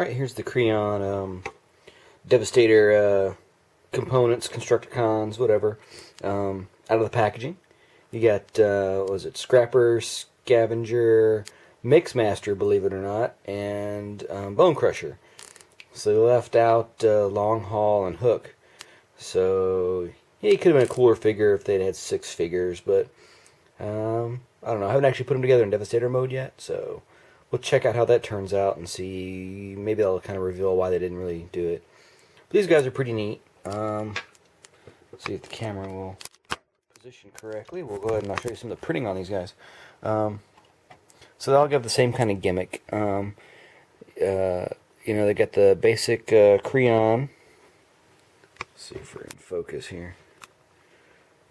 Alright, here's the Kreon Devastator components, Constructicons, whatever, out of the packaging. You got, what was it, Scrapper, Scavenger, Mixmaster, believe it or not, and Bone Crusher. So they left out Long Haul and Hook. So, yeah, it could have been a cooler figure if they'd had 6 figures, but I don't know. I haven't actually put them together in Devastator mode yet, so we'll check out how that turns out and see. Maybe that'll kind of reveal why they didn't really do it. But these guys are pretty neat. Let's see if the camera will position correctly. We'll go ahead and I'll show you some of the printing on these guys. So they all have the same kind of gimmick. You know, they got the basic Kreon. Let's see if we're in focus here.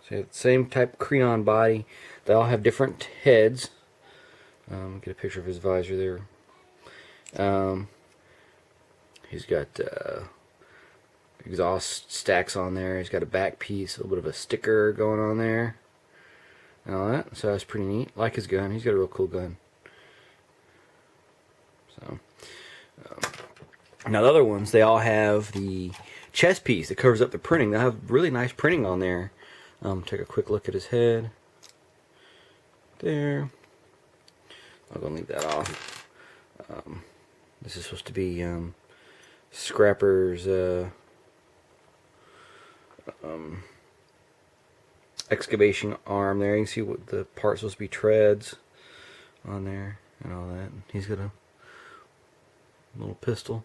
So you have the same type of Kreon body. They all have different heads. Get a picture of his visor there. He's got exhaust stacks on there. He's got a back piece, a little bit of a sticker going on there, and all that. So that's pretty neat. Like his gun. He's got a real cool gun. So now the other ones, they all have the chest piece that covers up the printing. They have really nice printing on there. Take a quick look at his head. There. I'll go and leave that off. This is supposed to be Scrapper's excavation arm there. You can see what the part's supposed to be, treads on there and all that. He's got a little pistol.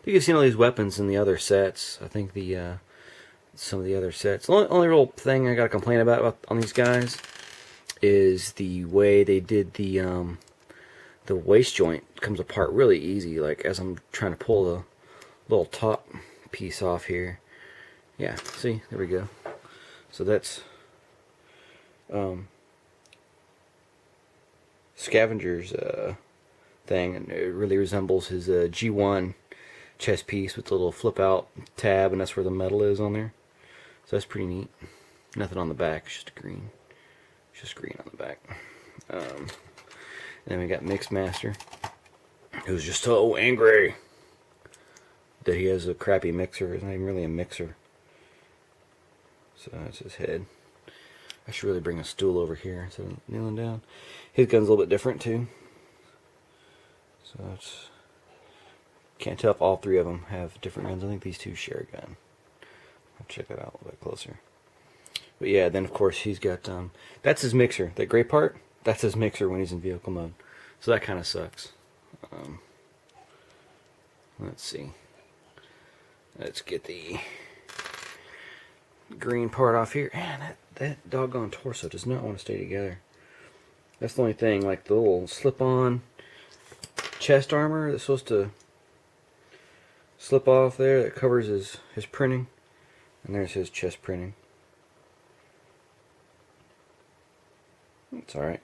You can see all these weapons in the other sets. I think the some of the other sets. The only real thing I got to complain about on these guys is the way they did the waist joint comes apart really easy. Like as I'm trying to pull the little top piece off here. Yeah, see, there we go. So that's Scavenger's thing, and it really resembles his G1 chest piece with the little flip out tab, and that's where the metal is on there. So that's pretty neat. Nothing on the back, it's just green. It's just green on the back. And then we got Mixmaster, who's just so angry that he has a crappy mixer. It's not even really a mixer. So that's his head. I should really bring a stool over here instead of kneeling down. His gun's a little bit different too. So it's, can't tell if all 3 of them have different guns. I think these 2 share a gun. I'll check that out a little bit closer. But yeah, then of course he's got that's his mixer. That gray part, that's his mixer when he's in vehicle mode. So that kind of sucks. Let's see. Let's get the green part off here. Man, that doggone torso does not want to stay together. That's the only thing. Like the little slip-on chest armor that's supposed to slip off there that covers his printing. And there's his chest printing. It's alright.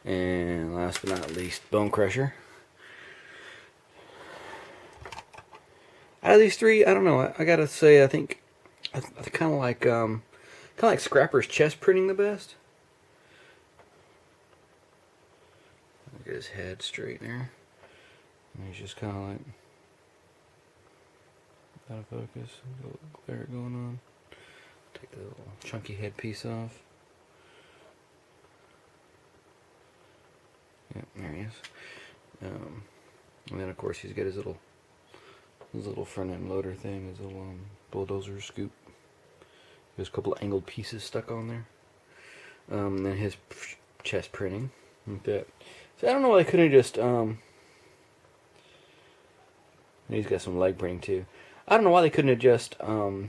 And last but not least, Bone Crusher. Out of these 3, I don't know. I gotta say, I think I kind of like Scrapper's chest printing the best. Look at his head straight there. And he's just kind of like out of focus. A little glare going on. Take the little chunky head piece off. Yep, there he is. And then of course he's got his little front end loader thing, his little bulldozer scoop. There's a couple of angled pieces stuck on there. And then his chest printing like that. So I don't know why they couldn't have just he's got some leg printing too. I don't know why they couldn't have just I'll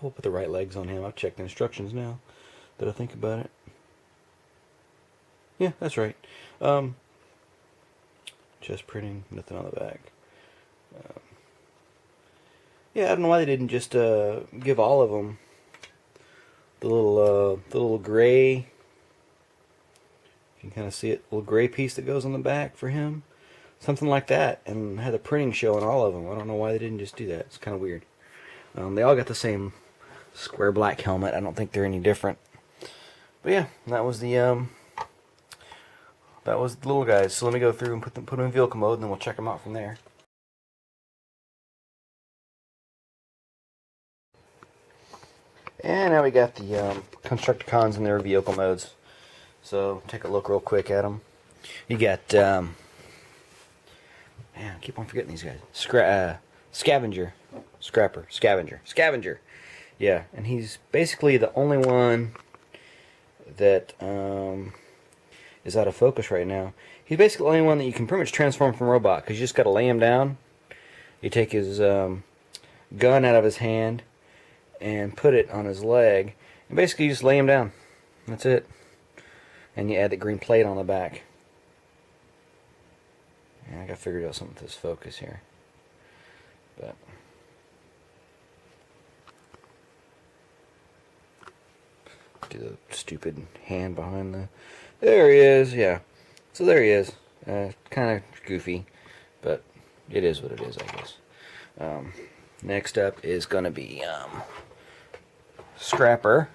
put the right legs on him. I've checked the instructions now that I think about it. Yeah, that's right. Chest printing, nothing on the back. Yeah, I don't know why they didn't just give all of them the little gray. You can kind of see it, little gray piece that goes on the back for him, something like that, and had the printing show on all of them. I don't know why they didn't just do that. It's kind of weird. They all got the same square black helmet. I don't think they're any different. But yeah, that was the that was the little guys. So let me go through and put them in vehicle mode, and then we'll check them out from there. And now we got the Constructicons in their vehicle modes. So take a look real quick at them. You got, man, I keep on forgetting these guys. Scavenger. Scrapper. Scavenger. Yeah, and he's basically the only one that is out of focus right now. He's basically the only one that you can pretty much transform from robot, because you just got to lay him down. You take his gun out of his hand and put it on his leg, and basically you just lay him down. That's it. And you add the green plate on the back. Yeah, I got figured out something with this focus here. But do the stupid hand behind the... There he is, yeah. So there he is. Kind of goofy, but it is what it is, I guess. Next up is going to be Scrapper,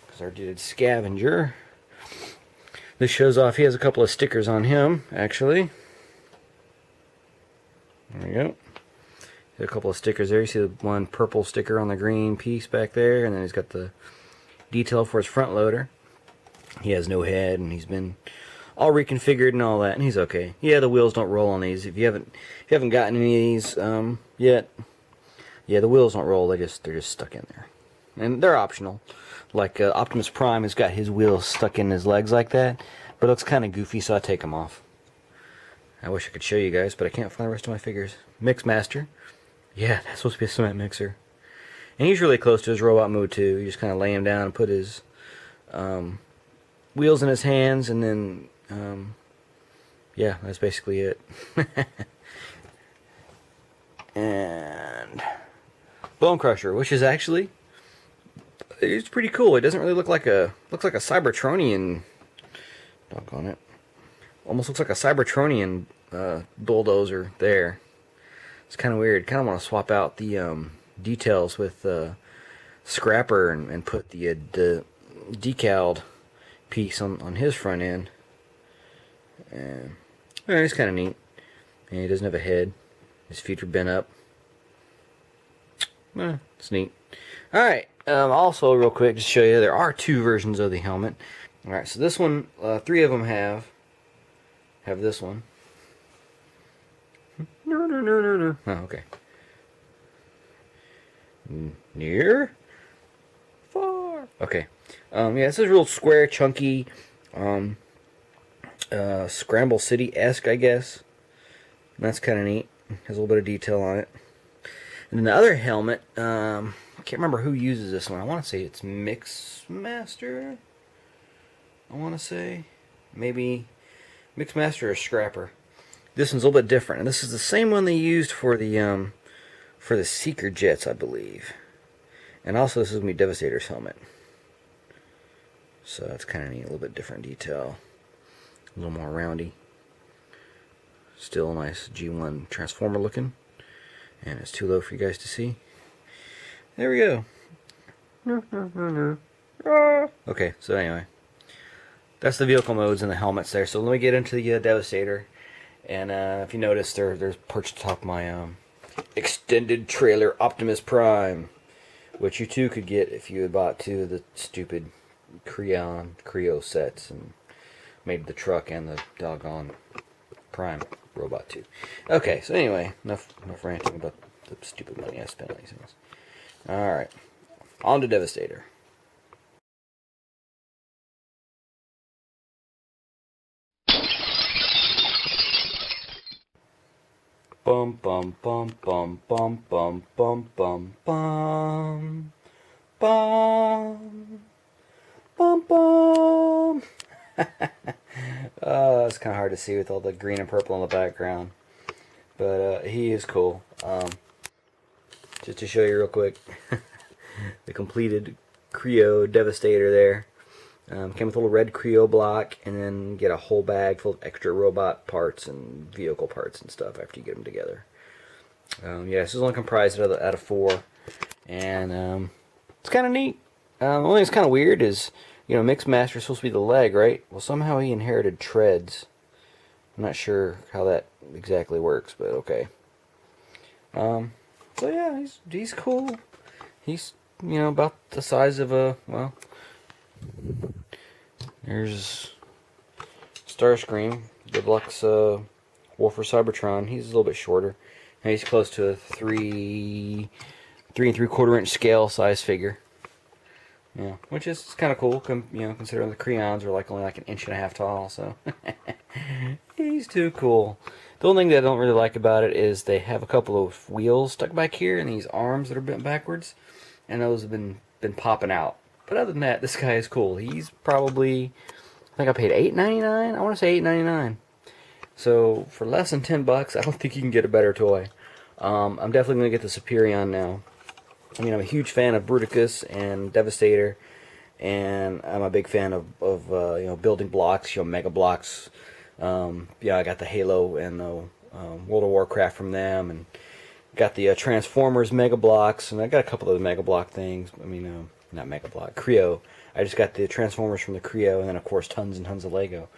because our dude Scavenger. This shows off, he has a couple of stickers on him, actually. There we go. A couple of stickers there. You see the one purple sticker on the green piece back there, and then he's got the detail for his front loader. He has no head, and he's been all reconfigured and all that, and he's okay. Yeah, the wheels don't roll on these. If you haven't gotten any of these yet, yeah, the wheels don't roll. They're just stuck in there, and they're optional. Like Optimus Prime has got his wheels stuck in his legs like that, but it looks kind of goofy, so I take them off. I wish I could show you guys, but I can't find the rest of my figures. Mixmaster. Yeah, that's supposed to be a cement mixer. And he's really close to his robot mode too. You just kind of lay him down and put his wheels in his hands, and then yeah, that's basically it. And Bone Crusher, which is actually, it's pretty cool. It doesn't really look like looks like a Cybertronian. Doggone it. Almost looks like a Cybertronian bulldozer there. It's kind of weird. Kind of want to swap out the details with Scrapper and put the decaled piece on his front end. And it's kind of neat. And he doesn't have a head. His feet are bent up. It's neat. Alright, also real quick, just to show you, there are two versions of the helmet. Alright, so this one, 3 of them have this one. No. Oh, okay. Near? Far? Okay. Yeah, this is real square, chunky, Scramble City-esque, I guess. And that's kind of neat. Has a little bit of detail on it. And then the other helmet, I can't remember who uses this one. I want to say it's Mixmaster. I want to say. Maybe Mixmaster or Scrapper. This one's a little bit different. And this is the same one they used for the Seeker Jets, I believe. And also this is going to be Devastator's helmet. So that's kind of neat. A little bit different detail. A little more roundy. Still a nice G1 Transformer looking. And it's too low for you guys to see. There we go. Okay, so anyway. That's the vehicle modes and the helmets there. So let me get into the Devastator. And if you notice, there's perched atop my extended trailer Optimus Prime. Which you too could get if you had bought 2 of the stupid Kreo sets and made the truck and the doggone Prime robot too. Okay, so anyway, enough ranting about the stupid money I spent on these things. Alright, on to Devastator. Bum bum bum bum bum bum bum bum bum bum bum bum. Oh, it's kind of hard to see with all the green and purple in the background, but he is cool. Just to show you real quick, the completed Kreo Devastator there. Came with a little red Kreo block, and then get a whole bag full of extra robot parts and vehicle parts and stuff after you get them together. Yeah, this is only comprised out of 4, and it's kind of neat. The only thing that's kind of weird is you know, Mixed Master is supposed to be the leg, right? Well, somehow he inherited treads. I'm not sure how that exactly works, but okay. So yeah, he's cool. He's, you know, about the size of a, well, there's Starscream, Deluxe Wolfer Cybertron. He's a little bit shorter. And he's close to a 3 3¾ inch scale size figure. Yeah, which is kind of cool, you know, considering the Kreons are like only like 1.5 inches tall. So he's too cool. The only thing that I don't really like about it is they have a couple of wheels stuck back here and these arms that are bent backwards, and those have been popping out. But other than that, this guy is cool. He's probably, I think I paid $8.99. I want to say $8.99. So for less than $10, I don't think you can get a better toy. I'm definitely going to get the Superion now. I mean, I'm a huge fan of Bruticus and Devastator, and I'm a big fan of you know, building blocks, you know, mega blocks. Yeah, I got the Halo and the World of Warcraft from them, and got the Transformers mega blocks, and I got a couple of the mega block things. I mean, not mega block, Kreo. I just got the Transformers from the Kreo, and then of course tons and tons of Lego.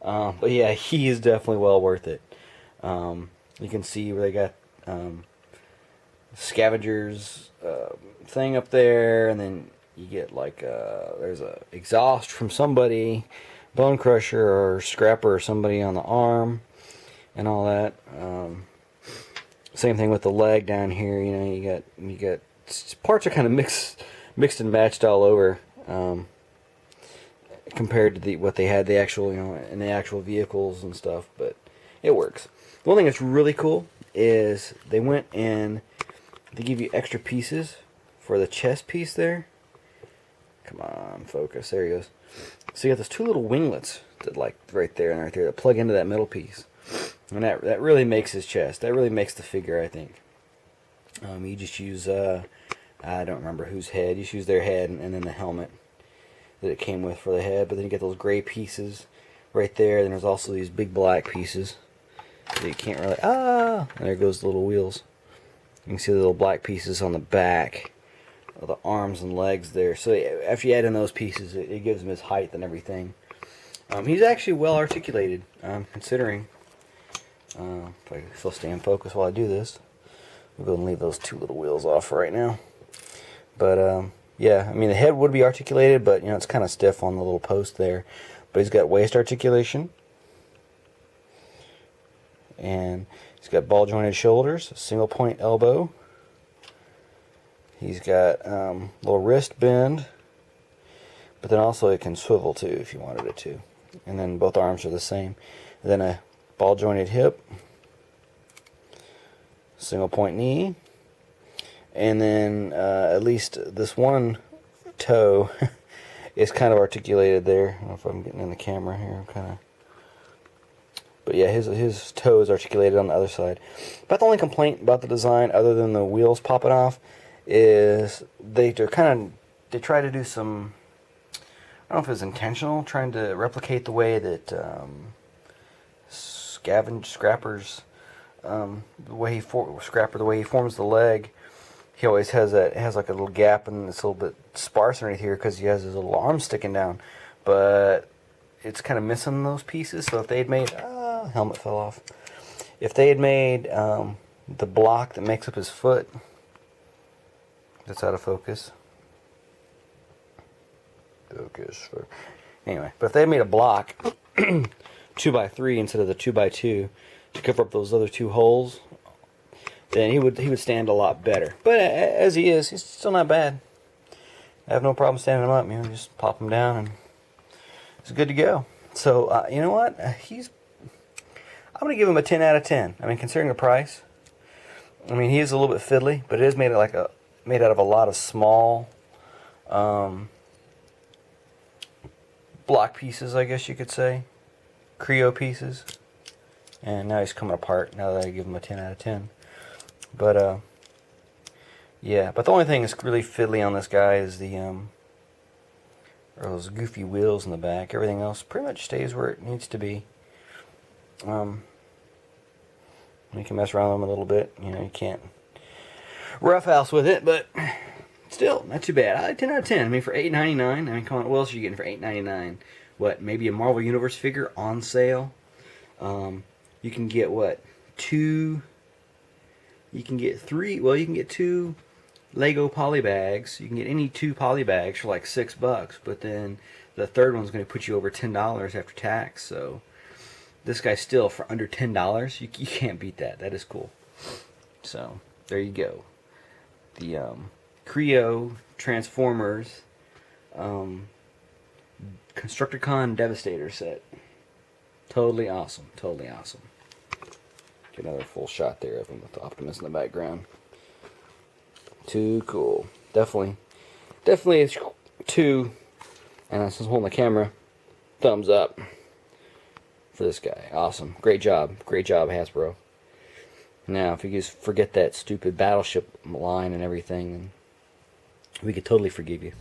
But yeah, he is definitely well worth it. You can see where they got Scavengers thing up there, and then you get like there's a exhaust from somebody, Bone Crusher or Scrapper or somebody on the arm, and all that. Same thing with the leg down here. You know, you got parts are kind of mixed and matched all over. Compared to what they had, the actual, you know, in the actual vehicles and stuff, but it works. The one thing that's really cool is they went and they give you extra pieces for the chest piece there. Come on, focus. There he goes. So you got those two little winglets that, like, right there and right there that plug into that middle piece, and that really makes his chest. That really makes the figure, I think. You just use I don't remember whose head. You just use their head and then the helmet that it came with for the head, but then you get those gray pieces right there. Then there's also these big black pieces that you can't really, and there goes the little wheels. You can see the little black pieces on the back of the arms and legs there. So after you add in those pieces, it gives him his height and everything. He's actually well articulated, considering. If I can still stay in focus while I do this, we'll go and leave those two little wheels off right now. But yeah, I mean, the head would be articulated, but you know, it's kind of stiff on the little post there. But he's got waist articulation, and he's got ball jointed shoulders, a single point elbow. He's got little wrist bend, but then also it can swivel too if you wanted it to. And then both arms are the same. And then a ball jointed hip, single point knee. And then at least this one toe is kind of articulated there. I don't know if I'm getting in the camera here. I'm kind of, but yeah, his toe is articulated on the other side. About the only complaint about the design, other than the wheels popping off, is they try to do some, I don't know if it's intentional, trying to replicate the way that Scrapper's the way he forms the leg. He always has like a little gap, and it's a little bit sparse underneath here because he has his little arms sticking down. But it's kind of missing those pieces. So if they had made, helmet fell off. If they had made the block that makes up his foot, that's out of focus. Anyway, but if they had made a block 2x3 instead of the 2x2 to cover up those other two holes, then he would stand a lot better. But as he is, he's still not bad. I have no problem standing him up. You know, just pop him down and it's good to go. So you know what? I'm gonna give him a 10 out of 10. I mean, considering the price. I mean, he is a little bit fiddly, but it is made out of a lot of small block pieces, I guess you could say, Kreo pieces. And now he's coming apart. Now that I give him a 10 out of 10. But yeah. But the only thing that's really fiddly on this guy is those goofy wheels in the back. Everything else pretty much stays where it needs to be. You can mess around with them a little bit. You know, you can't roughhouse with it, but Still, not too bad. I like 10 out of 10. I mean, for $8.99, I mean, come on, what else are you getting for $8.99? What, maybe a Marvel Universe figure on sale? You can get, what, two... You can get three... Well, you can get two Lego poly bags. You can get any two poly bags for like $6, but then the third one's going to put you over $10 after tax, so... This guy's still for under $10. You can't beat that. That is cool. So, there you go. The, Kreo Transformers Constructicon Devastator set. Totally awesome. Totally awesome. Get another full shot there of him with the Optimus in the background. Too cool. Definitely it's two. And since I'm holding the camera, thumbs up for this guy. Awesome. Great job. Great job, Hasbro. Now, if you just forget that stupid battleship line and everything, then we could totally forgive you.